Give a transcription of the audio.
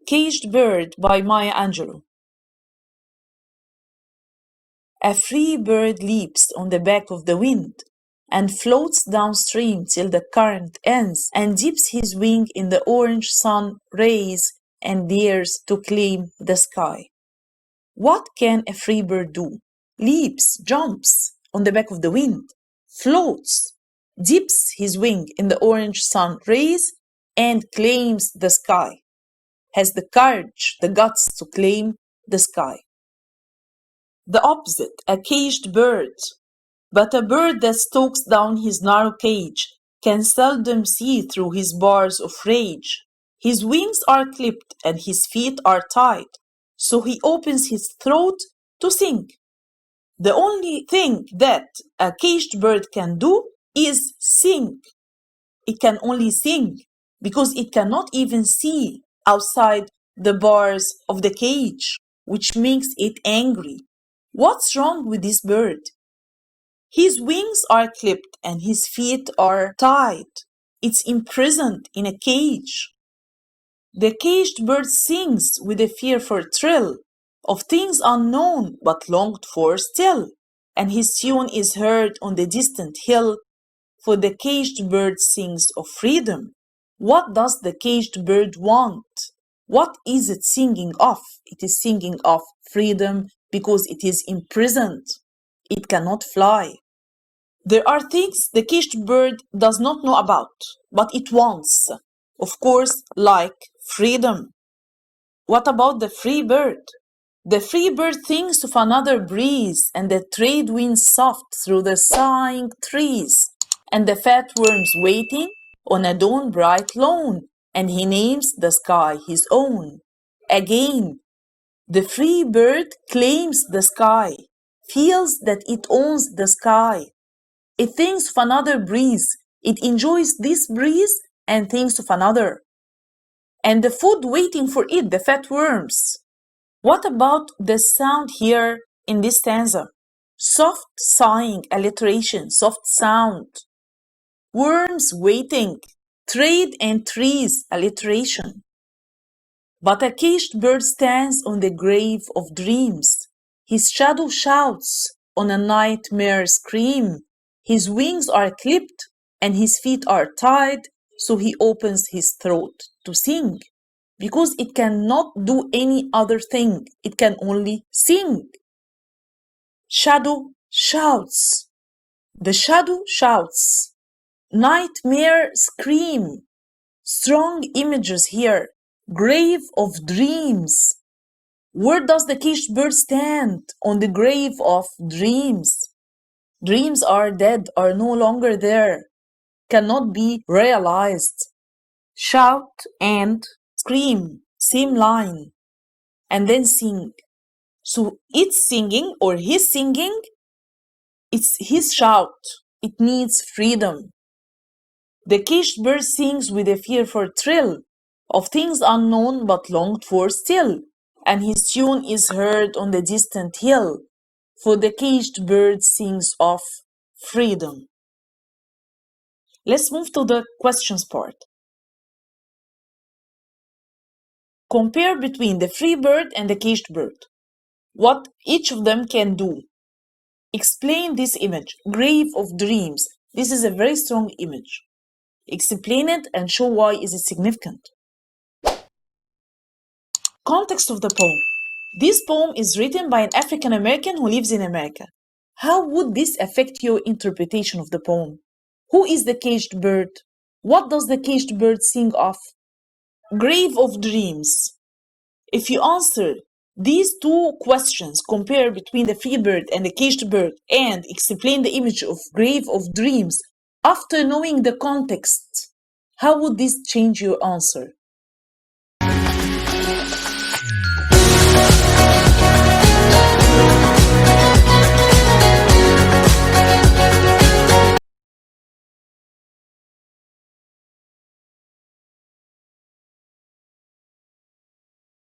Caged Bird by Angelou. A free bird leaps on the back of the wind and floats downstream till the current ends and dips his wing in the orange sun rays and dares to claim the sky. What can a free bird do? Leaps, jumps on the back of the wind, floats, dips his wing in the orange sun rays and claims the sky. Has the courage, the guts to claim the sky. The opposite, a caged bird. But a bird that stalks down his narrow cage can seldom see through his bars of rage. His wings are clipped and his feet are tied, so he opens his throat to sing. The only thing that a caged bird can do is sing. It can only sing because it cannot even see outside the bars of the cage, which makes it angry. What's wrong with this bird? His wings are clipped and his feet are tied. It's imprisoned in a cage. The caged bird sings with a fearful thrill of things unknown but longed for still, and his tune is heard on the distant hill, for the caged bird sings of freedom. What does the caged bird want? What is it singing of? It is singing of freedom because it is imprisoned. It cannot fly. There are things the caged bird does not know about, but it wants. Of course, like freedom. What about the free bird? The free bird thinks of another breeze, and the trade winds soft through the sighing trees, and the fat worms waiting on a dawn bright lawn, and he names the sky his own. Again, the free bird claims the sky, feels that it owns the sky. It thinks of another breeze. It enjoys this breeze and thinks of another. And the food waiting for it, the fat worms. What about the sound here in this stanza? Soft sighing, alliteration, soft sound. Worms waiting, trade and trees, alliteration. But a caged bird stands on the grave of dreams. His shadow shouts on a nightmare scream. His wings are clipped and his feet are tied, so he opens his throat to sing. Because it cannot do any other thing. It can only sing. Shadow shouts. The shadow shouts. Nightmare scream. Strong images here. Grave of dreams. Where does the caged bird stand? On the grave of dreams. Dreams are dead, are no longer there. Cannot be realized. Shout and scream, same line, and then sing. So it's singing or he's singing, it's his shout. It needs freedom. The caged bird sings with a fearful thrill of things unknown but longed for still, and his tune is heard on the distant hill, for the caged bird sings of freedom. Let's move to the questions part. Compare between the free bird and the caged bird. What each of them can do. Explain this image, grave of dreams. This is a very strong image. Explain it and show why is it significant. Context of the poem. This poem is written by an African American who lives in America. How would this affect your interpretation of the poem? Who is the caged bird? What does the caged bird sing of? Grave of dreams. If you answer these two questions, compare between the free bird and the caged bird, and explain the image of grave of dreams, after knowing the context, how would this change your answer?